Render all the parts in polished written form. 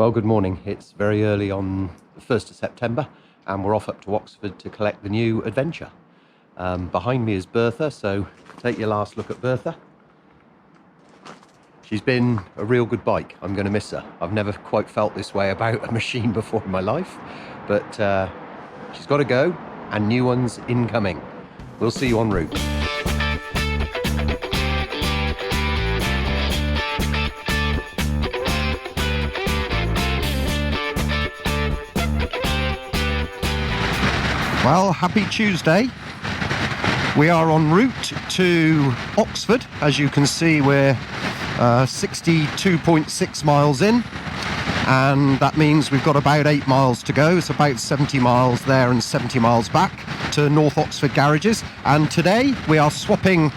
Well, good morning. It's very early on the 1st of September and we're off up to Oxford to collect the new adventure. Behind me is Bertha, so take your last look at Bertha. She's been a real good bike. I'm going to miss her. I've never quite felt this way about a machine before in my life, but she's got to go and new ones incoming. We'll see you en route. Well, happy Tuesday. We are en route to Oxford. As you can see, we're 62.6 miles in, and that means we've got about 8 miles to go. It's about 70 miles there and 70 miles back to North Oxford garages. And today we are swapping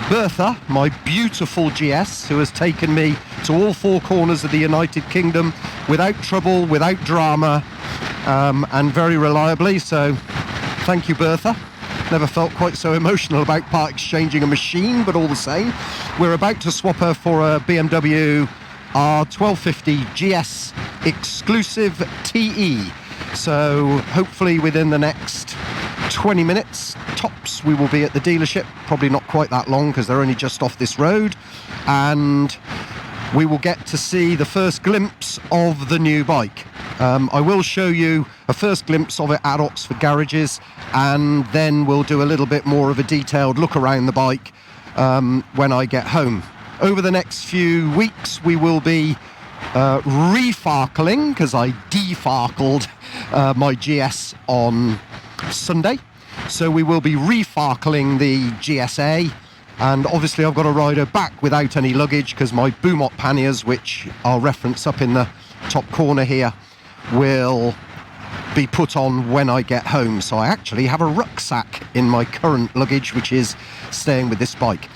Bertha, my beautiful GS, who has taken me to all four corners of the United Kingdom without trouble, without drama, and very reliably. So thank you, Bertha. Never felt quite so emotional about part exchanging a machine, but all the same. We're about to swap her for a BMW R1250GS exclusive TE. So hopefully within the next 20 minutes tops we will be at the dealership. Probably not quite that long because they're only just off this road, and we will get to see the first glimpse of the new bike. I will show you a first glimpse of it at Oxford garages, and then we'll do a little bit more of a detailed look around the bike when I get home. Over the next few weeks we will be refarkling, because I defarkled my GS on Sunday, so we will be refarkling the GSA, and obviously I've got to ride her back without any luggage because my Boomot panniers, which I'll reference up in the top corner here, will be put on when I get home. So I actually have a rucksack in my current luggage which is staying with this bike.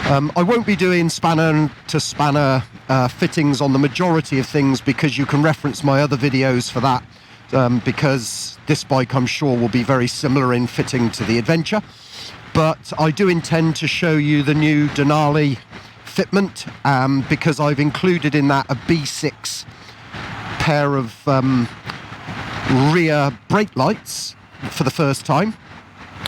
I won't be doing spanner to spanner fittings on the majority of things because you can reference my other videos for that, because this bike I'm sure will be very similar in fitting to the Adventure. But I do intend to show you the new Denali fitment, because I've included in that a B6 pair of rear brake lights for the first time.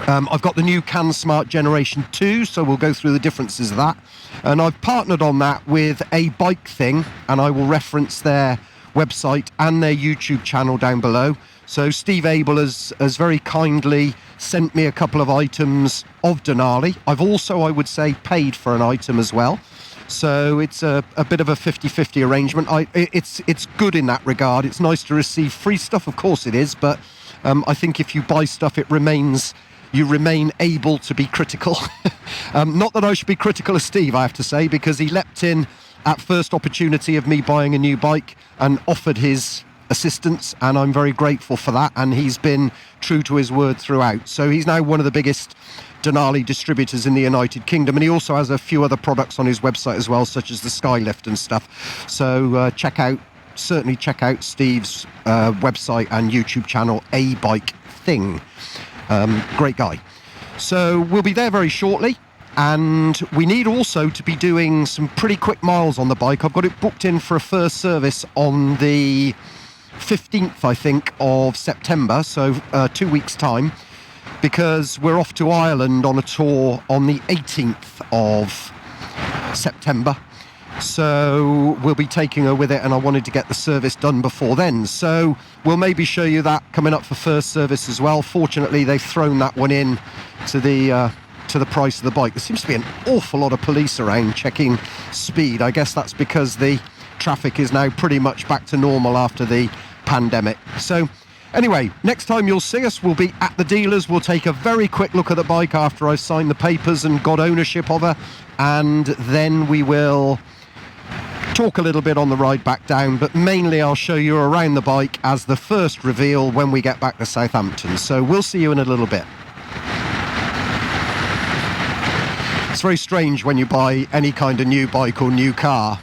I've got the new CanSmart Generation 2, so we'll go through the differences of that. And I've partnered on that with A Bike Thing, and I will reference their website and their YouTube channel down below. So Steve Abel has very kindly sent me a couple of items of Denali. I've also, I would say, paid for an item as well. So it's a bit of a 50-50 arrangement. It's good in that regard. It's nice to receive free stuff, of course it is, but I think if you buy stuff, you remain able to be critical. Not that I should be critical of Steve, I have to say, because he leapt in at first opportunity of me buying a new bike and offered his assistance, and I'm very grateful for that, and he's been true to his word throughout. So he's now one of the biggest Denali distributors in the United Kingdom, and he also has a few other products on his website as well, such as the Skylift and stuff. So certainly check out Steve's website and YouTube channel, A Bike Thing. Great guy. So we'll be there very shortly, and we need also to be doing some pretty quick miles on the bike. I've got it booked in for a first service on the 15th, I think, of September, so 2 weeks time, because we're off to Ireland on a tour on the 18th of September. So we'll be taking her with it, and I wanted to get the service done before then. So we'll maybe show you that coming up for first service as well. Fortunately, they've thrown that one in to the price of the bike. There seems to be an awful lot of police around checking speed. I guess that's because the traffic is now pretty much back to normal after the pandemic. So anyway, next time you'll see us, we'll be at the dealers. We'll take a very quick look at the bike after I've signed the papers and got ownership of her, and then we will talk a little bit on the ride back down, but mainly I'll show you around the bike as the first reveal when we get back to Southampton. So we'll see you in a little bit. It's very strange when you buy any kind of new bike or new car.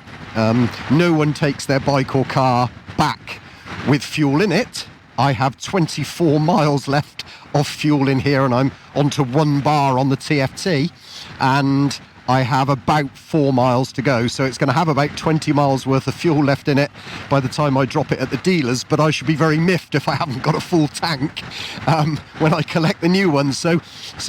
No one takes their bike or car back with fuel in it. I have 24 miles left of fuel in here, and I'm onto 1 bar on the TFT, and I have about 4 miles to go, so it's going to have about 20 miles worth of fuel left in it by the time I drop it at the dealers, but I should be very miffed if I haven't got a full tank when I collect the new ones. So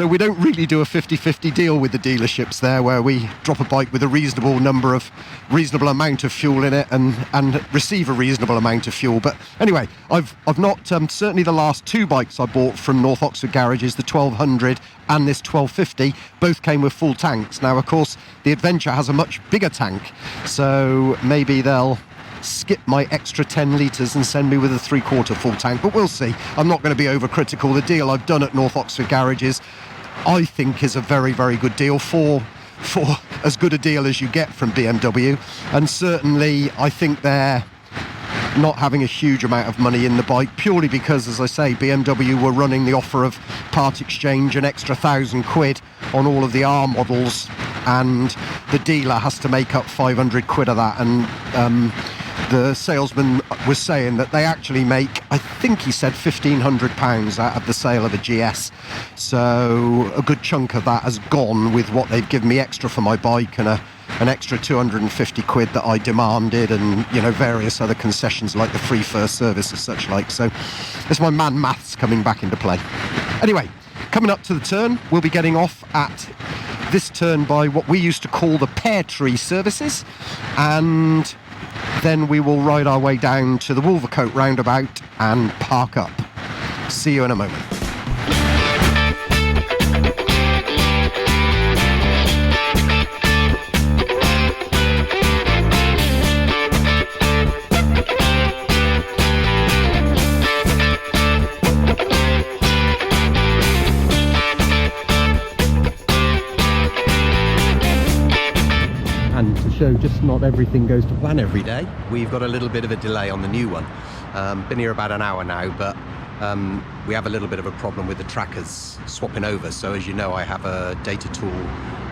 we don't really do a 50-50 deal with the dealerships there, where we drop a bike with a reasonable amount of fuel in it and receive a reasonable amount of fuel. But anyway, I've not certainly the last 2 bikes I bought from North Oxford garages, the 1200 and this 1250, both came with full tanks. Now, of course, the Adventure has a much bigger tank, so maybe they'll skip my extra 10 litres and send me with a 3/4 full tank, but we'll see. I'm not going to be overcritical. The deal I've done at North Oxford garages, I think, is a very, very good deal for as good a deal as you get from BMW, and certainly I think they're not having a huge amount of money in the bike, purely because, as I say, BMW were running the offer of part exchange, an extra £1,000 on all of the R models, and the dealer has to make up 500 quid of that. And the salesman was saying that they actually make, I think he said, £1,500 out of the sale of a GS. So a good chunk of that has gone with what they've given me extra for my bike, and an extra 250 quid that I demanded, and various other concessions like the free first service and such like. So there's my man maths coming back into play. Anyway, coming up to the turn, we'll be getting off at this turn by what we used to call the Pear Tree services, and then we will ride our way down to the Wolvercote roundabout and park up. See you in a moment. Show just not everything goes to plan every day. We've got a little bit of a delay on the new one. Been here about an hour now, but we have a little bit of a problem with the trackers swapping over. So as you know, I have a Data Tool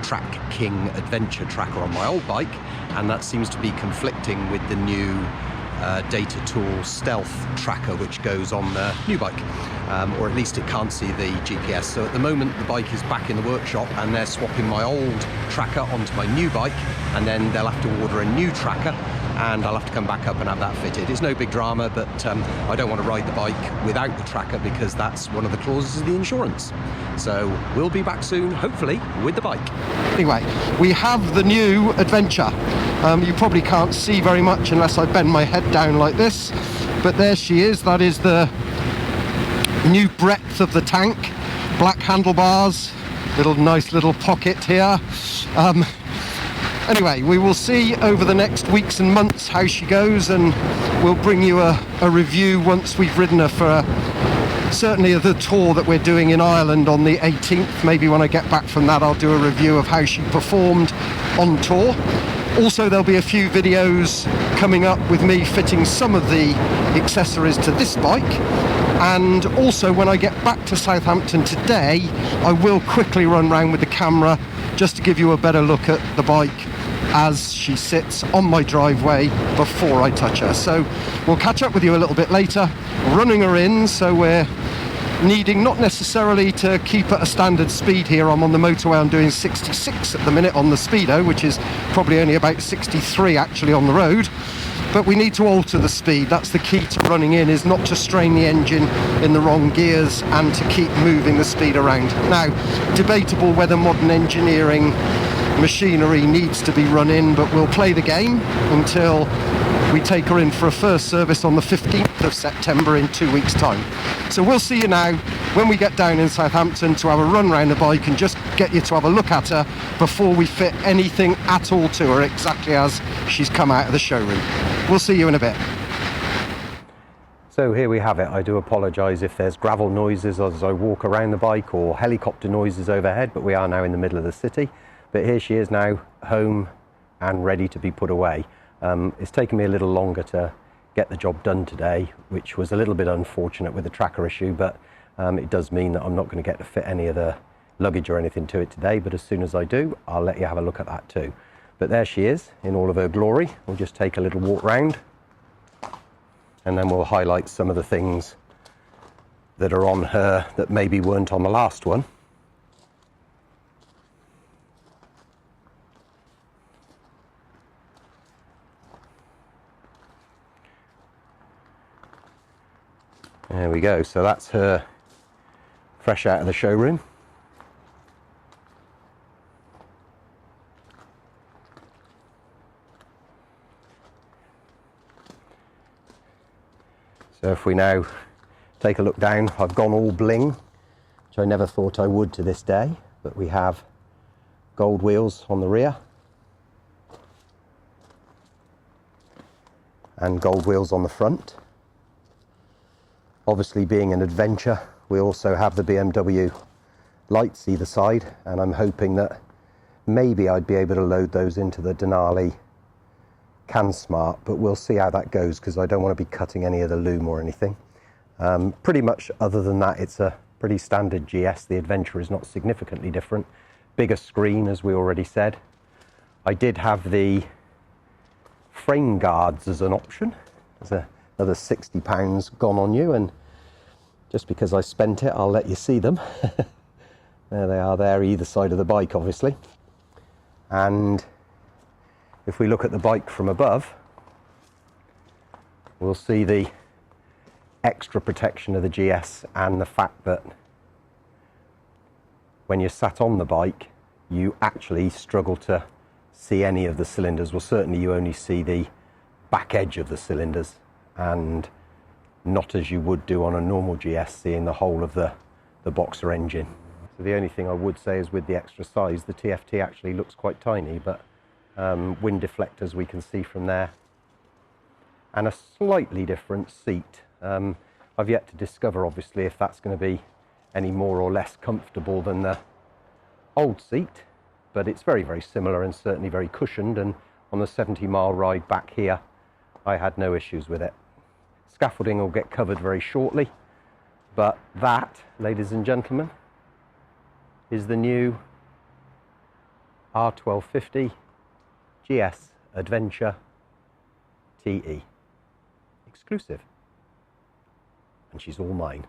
Track King Adventure tracker on my old bike, and that seems to be conflicting with the new Data Tool Stealth tracker, which goes on the new bike, or at least it can't see the GPS. So at the moment the bike is back in the workshop, and they're swapping my old tracker onto my new bike, and then they'll have to order a new tracker, and I'll have to come back up and have that fitted. It's no big drama, but I don't want to ride the bike without the tracker, because that's one of the clauses of the insurance. So we'll be back soon, hopefully, with the bike. Anyway, we have the new Adventure. You probably can't see very much unless I bend my head down like this, but there she is. That is the new breadth of the tank. Black handlebars, nice little pocket here. Anyway, we will see over the next weeks and months how she goes, and we'll bring you a review once we've ridden her for certainly the tour that we're doing in Ireland on the 18th. Maybe when I get back from that, I'll do a review of how she performed on tour. Also, there'll be a few videos coming up with me fitting some of the accessories to this bike. And also, when I get back to Southampton today, I will quickly run round with the camera just to give you a better look at the bike as she sits on my driveway before I touch her. So we'll catch up with you a little bit later. Running her in, so we're needing not necessarily to keep at a standard speed here. I'm on the motorway, I'm doing 66 at the minute on the speedo, which is probably only about 63 actually on the road. But we need to alter the speed. That's the key to running in, is not to strain the engine in the wrong gears and to keep moving the speed around. Now, debatable whether modern engineering machinery needs to be run in, but we'll play the game until we take her in for a first service on the 15th of September in 2 weeks' time. So we'll see you now when we get down in Southampton to have a run round the bike and just get you to have a look at her before we fit anything at all to her, exactly as she's come out of the showroom. We'll see you in a bit. So here we have it. I do apologise if there's gravel noises as I walk around the bike or helicopter noises overhead, but we are now in the middle of the city. But here she is now, home and ready to be put away. It's taken me a little longer to get the job done today, which was a little bit unfortunate with the tracker issue, but it does mean that I'm not going to get to fit any of the luggage or anything to it today, but as soon as I do, I'll let you have a look at that too. But there she is in all of her glory. We'll just take a little walk round, and then we'll highlight some of the things that are on her that maybe weren't on the last one. There we go. So that's her fresh out of the showroom. So if we now take a look down, I've gone all bling, which I never thought I would to this day, but we have gold wheels on the rear and gold wheels on the front. Obviously, being an adventure, we also have the BMW lights either side, and I'm hoping that maybe I'd be able to load those into the Denali CanSmart, but we'll see how that goes because I don't want to be cutting any of the loom or anything. Pretty much other than that, it's a pretty standard GS. The Adventure is not significantly different. Bigger screen, as we already said. I did have the frame guards as an option. There's another £60 gone on you, and just because I spent it, I'll let you see them. There they are there, either side of the bike, obviously. And if we look at the bike from above, we'll see the extra protection of the GS and the fact that when you're sat on the bike, you actually struggle to see any of the cylinders. Well, certainly you only see the back edge of the cylinders, and not as you would do on a normal GS, seeing the whole of the boxer engine. So the only thing I would say is with the extra size, the TFT actually looks quite tiny, but wind deflectors we can see from there, and a slightly different seat. I've yet to discover obviously if that's going to be any more or less comfortable than the old seat, but it's very, very similar and certainly very cushioned, and on the 70-mile ride back here I had no issues with it. Scaffolding will get covered very shortly, but that, ladies and gentlemen, is the new R1250GS Adventure TE. Exclusive. And she's all mine.